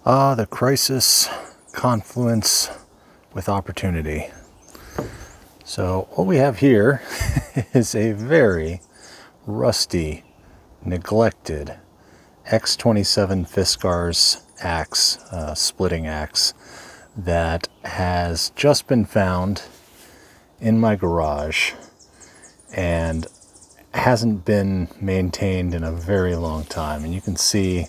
Ah, the crisis confluence with opportunity. So what we have here is a very rusty, neglected X27 Fiskars axe, splitting axe, that has just been found in my garage and hasn't been maintained in a very long time. And you can see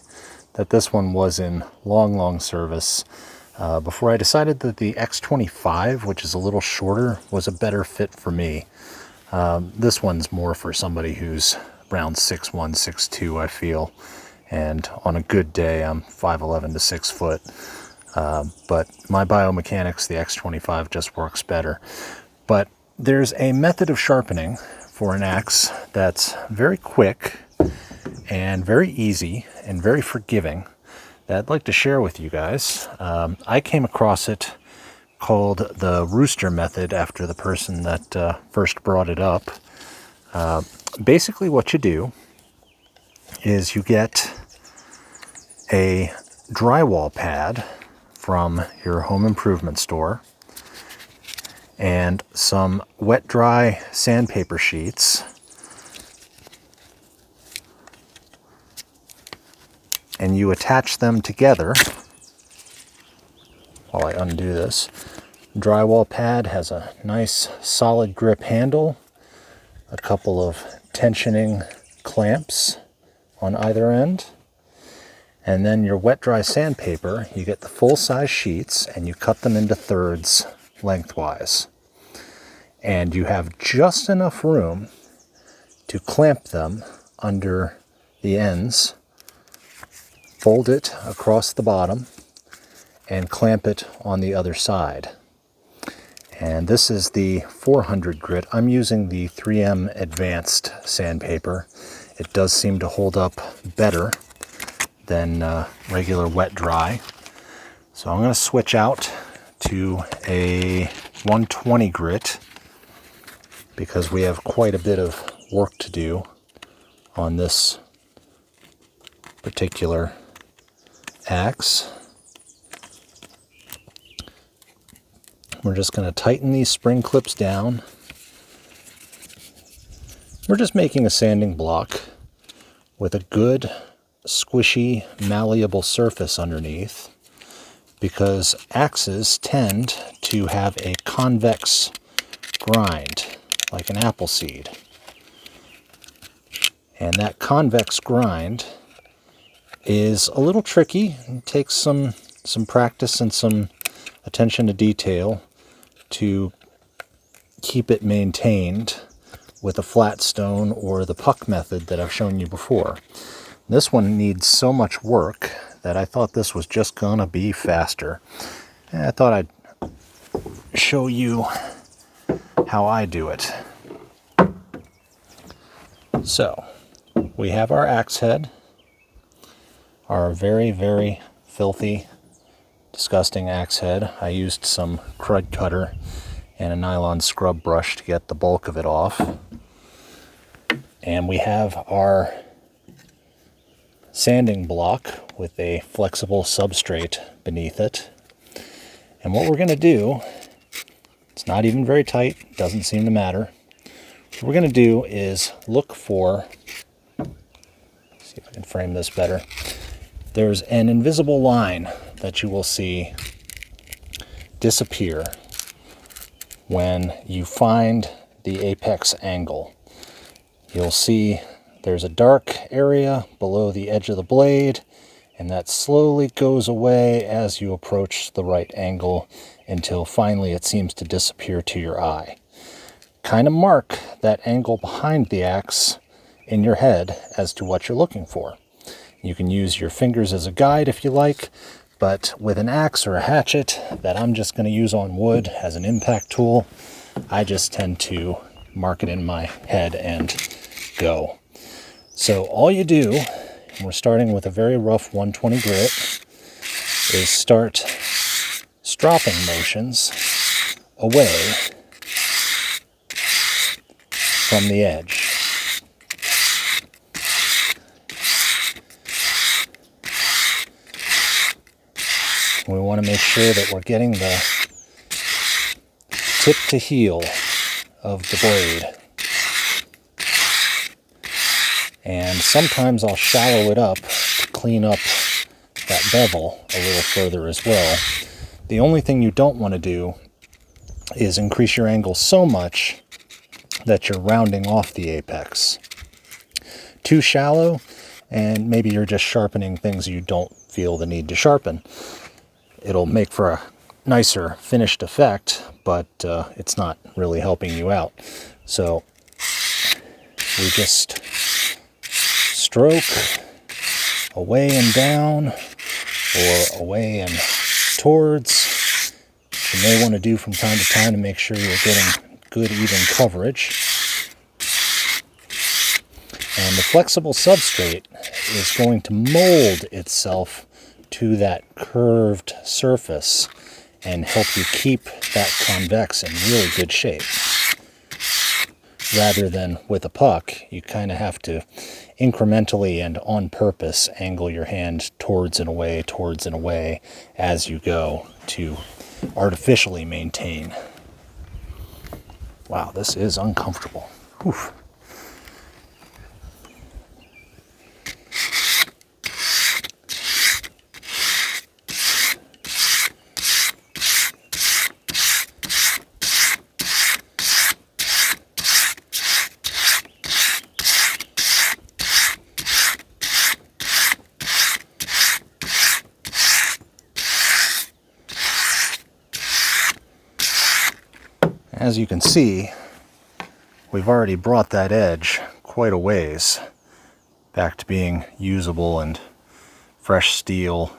that this one was in long service before I decided that the X25, which is a little shorter, was a better fit for me. This one's more for somebody who's around 6'1", 6'2", I feel. And on a good day, I'm 5'11" to 6 foot. But my biomechanics, the X25 just works better. But there's a method of sharpening for an axe that's very quick and very easy and very forgiving that I'd like to share with you guys. I came across it called the Rooster Method after the person that first brought it up. Basically what you do is you get a drywall pad from your home improvement store and some wet dry sandpaper sheets, and you attach them together. While I undo this, drywall pad has a nice solid grip handle, a couple of tensioning clamps on either end, and then your wet dry sandpaper, you get the full size sheets and you cut them into thirds lengthwise. And you have just enough room to clamp them under the ends, fold it across the bottom, and clamp it on the other side. And this is the 400 grit. I'm using the 3M Advanced sandpaper. It does seem to hold up better than regular wet dry. So I'm going to switch out to a 120 grit because we have quite a bit of work to do on this particular axe. We're just going to tighten these spring clips down. We're just making a sanding block with a good, squishy, malleable surface underneath, because axes tend to have a convex grind, like an apple seed. And that convex grind is a little tricky. It takes some practice and some attention to detail to keep it maintained with a flat stone or the puck method that I've shown you before. This one needs so much work that I thought this was just gonna be faster. And I thought I'd show you how I do it. So, we have our axe head, our very filthy, disgusting axe head. I used some crud cutter and a nylon scrub brush to get the bulk of it off. And we have our sanding block with a flexible substrate beneath it. And what we're going to do, it's not even very tight, doesn't seem to matter. What we're going to do is look for, see if I can frame this better. There's an invisible line that you will see disappear when you find the apex angle. You'll see there's a dark area below the edge of the blade, and that slowly goes away as you approach the right angle until finally it seems to disappear to your eye. Kind of mark that angle behind the axe in your head as to what you're looking for. You can use your fingers as a guide if you like, but with an axe or a hatchet that I'm just going to use on wood as an impact tool, I just tend to mark it in my head and go. So all you do, and we're starting with a very rough 120 grit, is start stropping motions away from the edge. We want to make sure that we're getting the tip to heel of the blade. And sometimes I'll shallow it up to clean up that bevel a little further as well. The only thing you don't want to do is increase your angle so much that you're rounding off the apex. Too shallow, and maybe you're just sharpening things you don't feel the need to sharpen. It'll make for a nicer finished effect, but it's not really helping you out. So we just stroke away and down, or away and towards. You may want to do from time to time to make sure you're getting good even coverage. And the flexible substrate is going to mold itself to that curved surface and help you keep that convex in really good shape. Rather than with a puck, you kind of have to incrementally and on purpose angle your hand towards and away as you go to artificially maintain. Wow, this is uncomfortable. Whew. As you can see, we've already brought that edge quite a ways back to being usable and fresh steel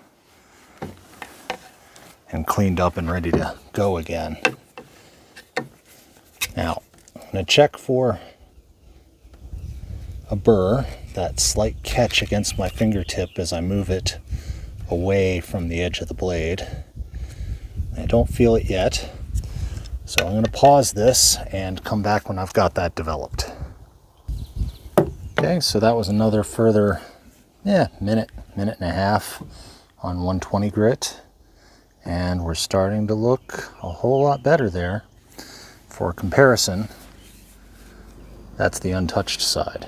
and cleaned up and ready to go again. Now, I'm going to check for a burr, that slight catch against my fingertip as I move it away from the edge of the blade. I don't feel it yet. So I'm going to pause this and come back when I've got that developed. Okay, so that was another further minute and a half on 120 grit. And we're starting to look a whole lot better there. For comparison, that's the untouched side.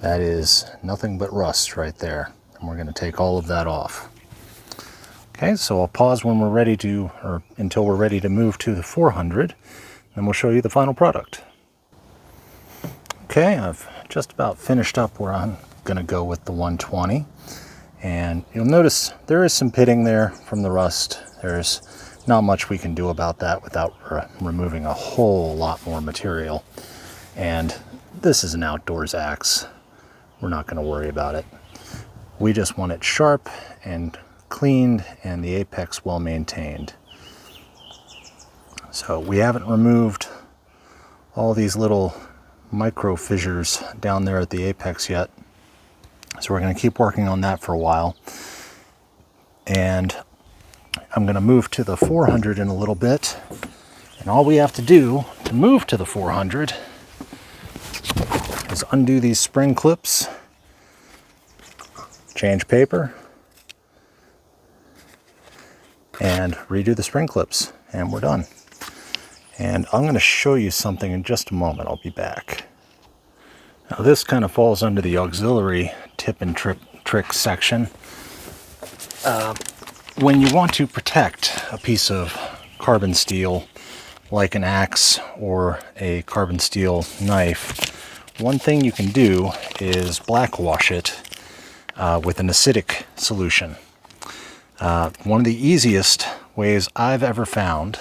That is nothing but rust right there. And we're going to take all of that off. Okay, so I'll pause when we're ready to, or until we're ready to move to the 400, then we'll show you the final product. Okay, I've just about finished up where I'm going to go with the 120. And you'll notice there is some pitting there from the rust. There's not much we can do about that without removing a whole lot more material. And this is an outdoors axe. We're not going to worry about it. We just want it sharp and cleaned and the apex well maintained. So we haven't removed all these little micro fissures down there at the apex yet. So we're going to keep working on that for a while. And I'm going to move to the 400 in a little bit. And all we have to do to move to the 400 is undo these spring clips, change paper, and redo the spring clips, and we're done. And I'm going to show you something in just a moment. I'll be back. Now this kind of falls under the auxiliary tip and trick section. When you want to protect a piece of carbon steel like an axe or a carbon steel knife, one thing you can do is black wash it with an acidic solution. One of the easiest ways I've ever found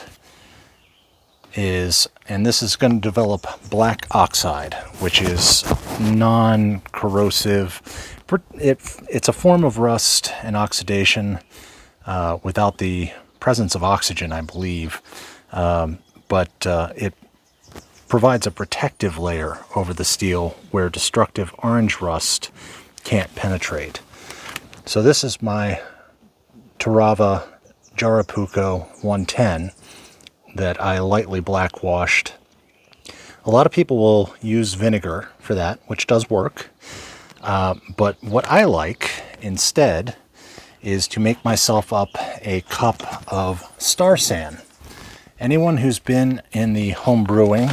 is, and this is going to develop black oxide, which is non-corrosive. It's a form of rust and oxidation without the presence of oxygen, I believe, but it provides a protective layer over the steel where destructive orange rust can't penetrate. So this is my Tarava Jarapuco 110 that I lightly black washed. A lot of people will use vinegar for that, which does work. But what I like instead is to make myself up a cup of Star San. Anyone who's been in the home brewing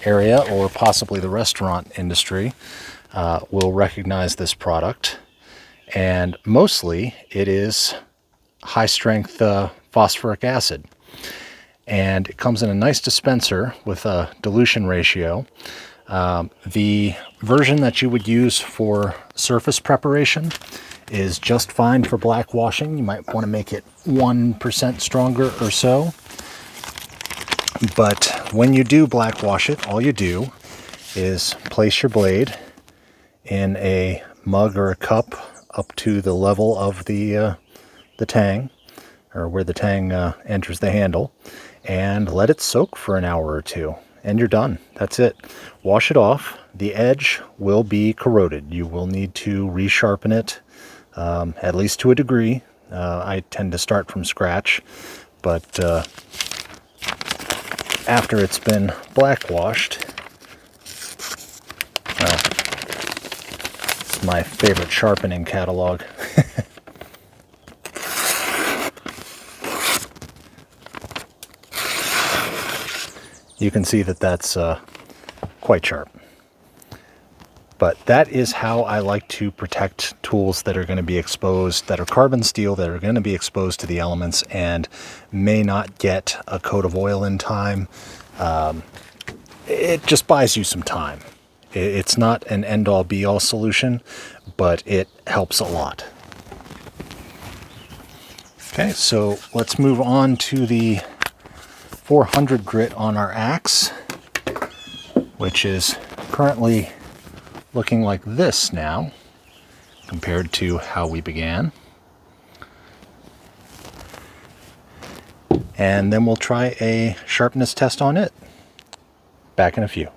area or possibly the restaurant industry will recognize this product. And mostly it is high strength phosphoric acid. And it comes in a nice dispenser with a dilution ratio. The version that you would use for surface preparation is just fine for black washing. You might want to make it 1% stronger or so. But when you do black wash it, all you do is place your blade in a mug or a cup up to the level of the tang, or where the tang enters the handle, and let it soak for an hour or two, and you're done. That's it. Wash it off. The edge will be corroded. You will need to resharpen it, at least to a degree. I tend to start from scratch, but after it's been black washed, well, it's my favorite sharpening catalog. You can see that that's quite sharp. But that is how I like to protect tools that are going to be exposed, that are carbon steel, that are going to be exposed to the elements and may not get a coat of oil in time. It just buys you some time. It's not an end-all be-all solution, but it helps a lot. Okay, so let's move on to the 400 grit on our axe, which is currently looking like this now compared to how we began. And then we'll try a sharpness test on it. Back in a few.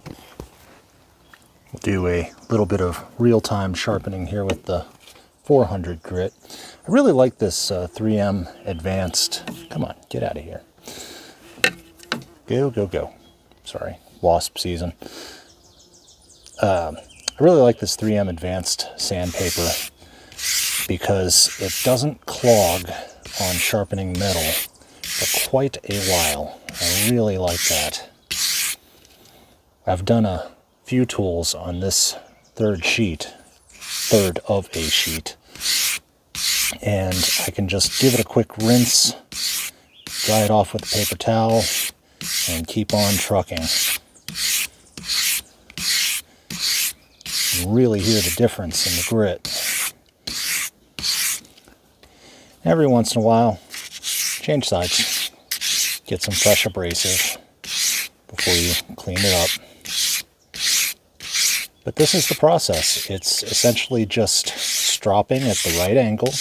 We'll do a little bit of real-time sharpening here with the 400 grit. I really like this 3M Advanced. Come on, get out of here. Go, go, go. Sorry, wasp season. I really like this 3M Advanced Sandpaper because it doesn't clog on sharpening metal for quite a while. I really like that. I've done a few tools on this third of a sheet, and I can just give it a quick rinse, dry it off with a paper towel, and keep on trucking. You really hear the difference in the grit. Every once in a while, change sides. Get some fresh abrasive before you clean it up. But this is the process. It's essentially just stropping at the right angle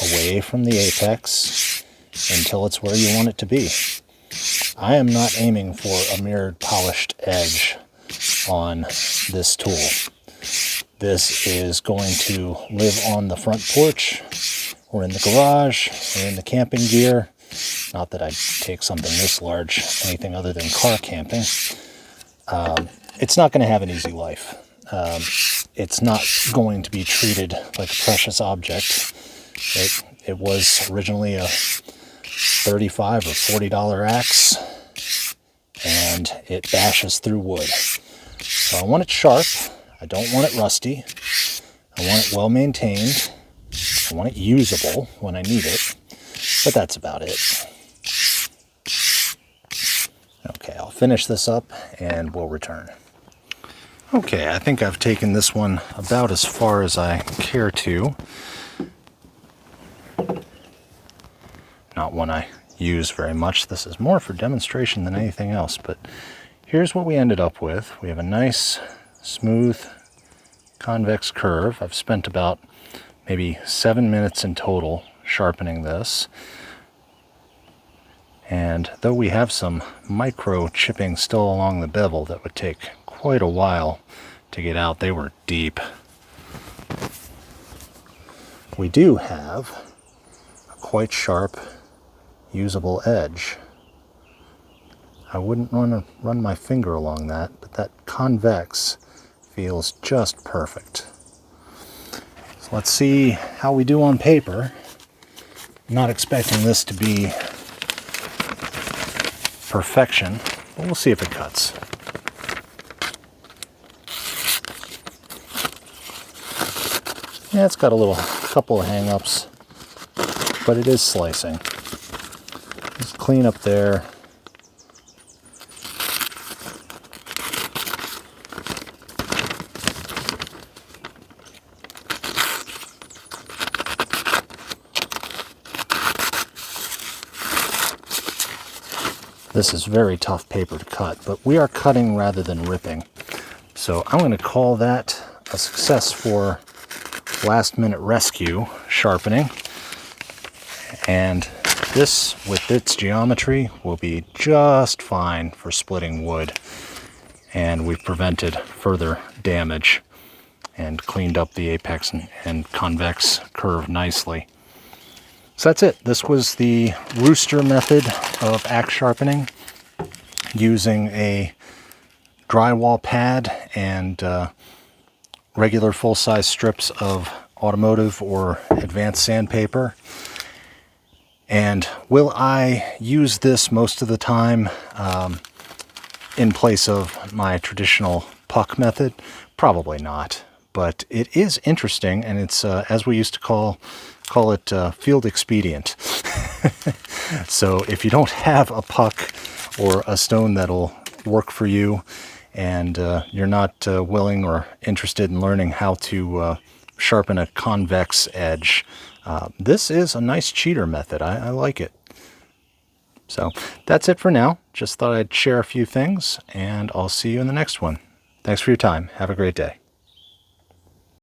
away from the apex until it's where you want it to be. I am not aiming for a mirrored polished edge on this tool. This is going to live on the front porch or in the garage or in the camping gear. Not that I'd take something this large, anything other than car camping. It's not going to have an easy life. It's not going to be treated like a precious object. It was originally a $35 or $40 axe, and it bashes through wood. So I want it sharp. I don't want it rusty. I want it well maintained. I want it usable when I need it. But that's about it. Okay, I'll finish this up and we'll return. Okay, I think I've taken this one about as far as I care to. Not one I use very much. This is more for demonstration than anything else, but here's what we ended up with. We have a nice, smooth, convex curve. I've spent about maybe 7 minutes in total sharpening this. And though we have some micro chipping still along the bevel that would take quite a while to get out, they were deep. We do have a quite sharp, usable edge. I wouldn't want to run my finger along that, but that convex feels just perfect. Let's see how we do on paper. I'm not expecting this to be perfection, but we'll see if it cuts. Yeah, it's got a couple of hang-ups, but it is slicing. Just clean up there. This is very tough paper to cut, but we are cutting rather than ripping. So I'm going to call that a success for last minute rescue sharpening. And this, with its geometry, will be just fine for splitting wood. And we've prevented further damage and cleaned up the apex and convex curve nicely. So that's it. This was the Rooster method of axe sharpening using a drywall pad and regular full-size strips of automotive or advanced sandpaper. And will I use this most of the time in place of my traditional puck method? Probably not. But it is interesting, and it's, as we used to call it, field expedient. So if you don't have a puck or a stone that'll work for you, and you're not willing or interested in learning how to sharpen a convex edge, this is a nice cheater method. I like it. So that's it for now. Just thought I'd share a few things, and I'll see you in the next one. Thanks for your time. Have a great day.